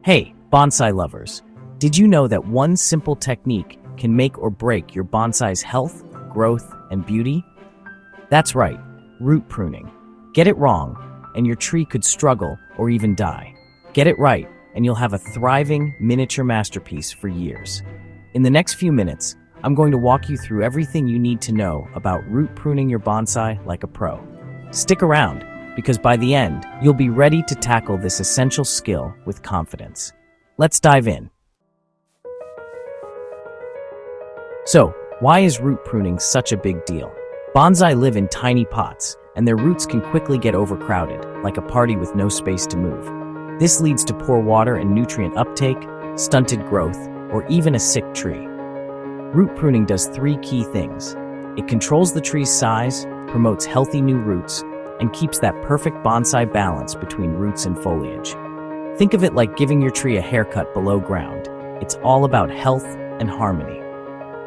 Hey, bonsai lovers! Did you know that one simple technique can make or break your bonsai's health, growth, and beauty? That's right, root pruning. Get it wrong, and your tree could struggle or even die. Get it right, and you'll have a thriving, miniature masterpiece for years. In the next few minutes, I'm going to walk you through everything you need to know about root pruning your bonsai like a pro. Stick around, because by the end, you'll be ready to tackle this essential skill with confidence. Let's dive in. So, why is root pruning such a big deal? Bonsai live in tiny pots, and their roots can quickly get overcrowded, like a party with no space to move. This leads to poor water and nutrient uptake, stunted growth, or even a sick tree. Root pruning does three key things. It controls the tree's size, promotes healthy new roots, and keeps that perfect bonsai balance between roots and foliage. Think of it like giving your tree a haircut below ground. It's all about health and harmony.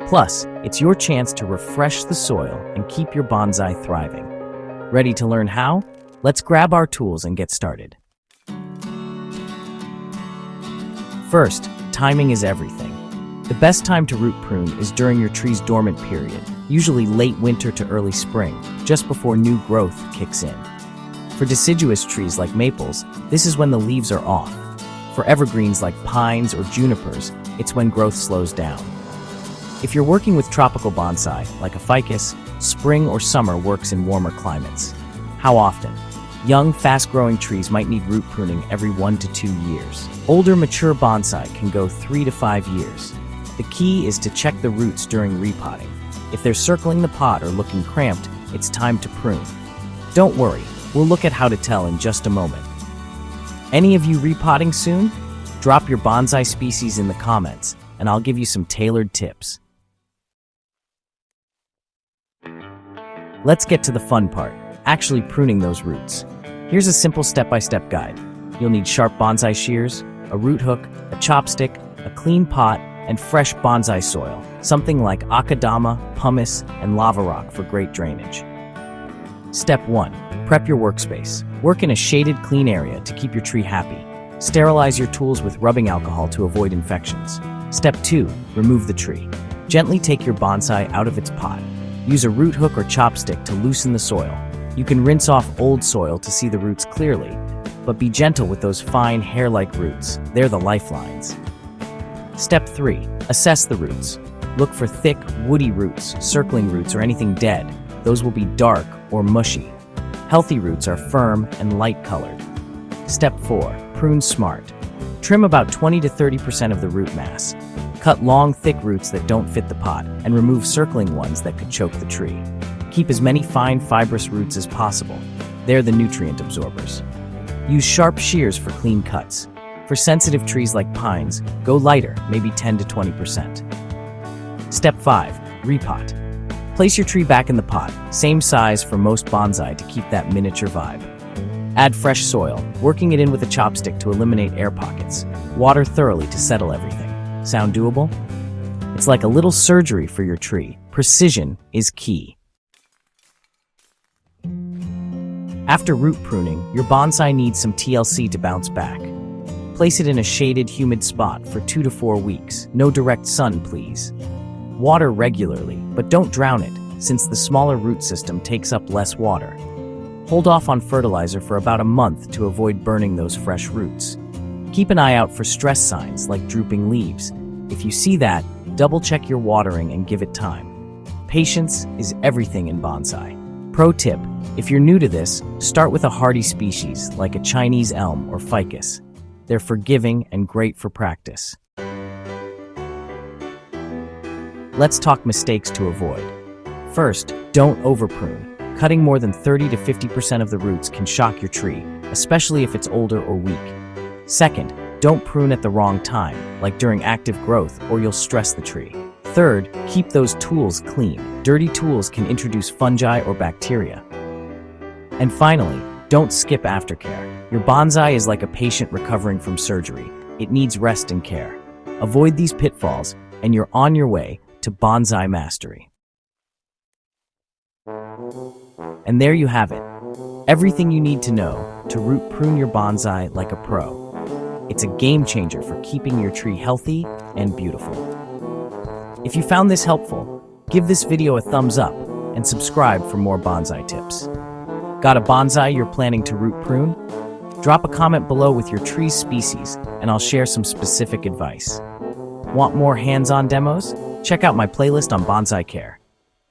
Plus, it's your chance to refresh the soil and keep your bonsai thriving. Ready to learn how? Let's grab our tools and get started. First, timing is everything. The best time to root prune is during your tree's dormant period, usually late winter to early spring, just before new growth kicks in. For deciduous trees like maples, this is when the leaves are off. For evergreens like pines or junipers, it's when growth slows down. If you're working with tropical bonsai, like a ficus, spring or summer works in warmer climates. How often? Young, fast-growing trees might need root pruning every 1 to 2 years. Older, mature bonsai can go 3 to 5 years. The key is to check the roots during repotting. If they're circling the pot or looking cramped, it's time to prune. Don't worry, we'll look at how to tell in just a moment. Any of you repotting soon? Drop your bonsai species in the comments, and I'll give you some tailored tips. Let's get to the fun part, actually pruning those roots. Here's a simple step-by-step guide. You'll need sharp bonsai shears, a root hook, a chopstick, a clean pot, and fresh bonsai soil, something like akadama, pumice, and lava rock for great drainage. Step 1. Prep your workspace. Work in a shaded, clean area to keep your tree happy. Sterilize your tools with rubbing alcohol to avoid infections. Step 2. Remove the tree. Gently take your bonsai out of its pot. Use a root hook or chopstick to loosen the soil. You can rinse off old soil to see the roots clearly, but be gentle with those fine hair-like roots. They're the lifelines. Step 3. Assess the roots. Look for thick, woody roots, circling roots, or anything dead. Those will be dark or mushy. Healthy roots are firm and light-colored. Step 4. Prune smart. Trim about 20 to 30% of the root mass. Cut long, thick roots that don't fit the pot, and remove circling ones that could choke the tree. Keep as many fine, fibrous roots as possible. They're the nutrient absorbers. Use sharp shears for clean cuts. For sensitive trees like pines, go lighter, maybe 10 to 20%. Step 5. Repot. Place your tree back in the pot, same size for most bonsai to keep that miniature vibe. Add fresh soil, working it in with a chopstick to eliminate air pockets. Water thoroughly to settle everything. Sound doable? It's like a little surgery for your tree. Precision is key. After root pruning, your bonsai needs some TLC to bounce back. Place it in a shaded, humid spot for 2 to 4 weeks. No direct sun, please. Water regularly, but don't drown it, since the smaller root system takes up less water. Hold off on fertilizer for about a month to avoid burning those fresh roots. Keep an eye out for stress signs like drooping leaves. If you see that, double-check your watering and give it time. Patience is everything in bonsai. Pro tip, if you're new to this, start with a hardy species like a Chinese elm or ficus. They're forgiving and great for practice. Let's talk mistakes to avoid. First, don't overprune. Cutting more than 30 to 50% of the roots can shock your tree, especially if it's older or weak. Second, don't prune at the wrong time, like during active growth, or you'll stress the tree. Third, keep those tools clean. Dirty tools can introduce fungi or bacteria. And finally, don't skip aftercare. Your bonsai is like a patient recovering from surgery. It needs rest and care. Avoid these pitfalls, and you're on your way to bonsai mastery. And there you have it. Everything you need to know to root prune your bonsai like a pro. It's a game changer for keeping your tree healthy and beautiful. If you found this helpful, give this video a thumbs up and subscribe for more bonsai tips. Got a bonsai you're planning to root prune? Drop a comment below with your tree's species and I'll share some specific advice. Want more hands-on demos? Check out my playlist on bonsai care.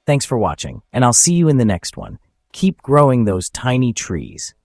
Thanks for watching, and I'll see you in the next one. Keep growing those tiny trees.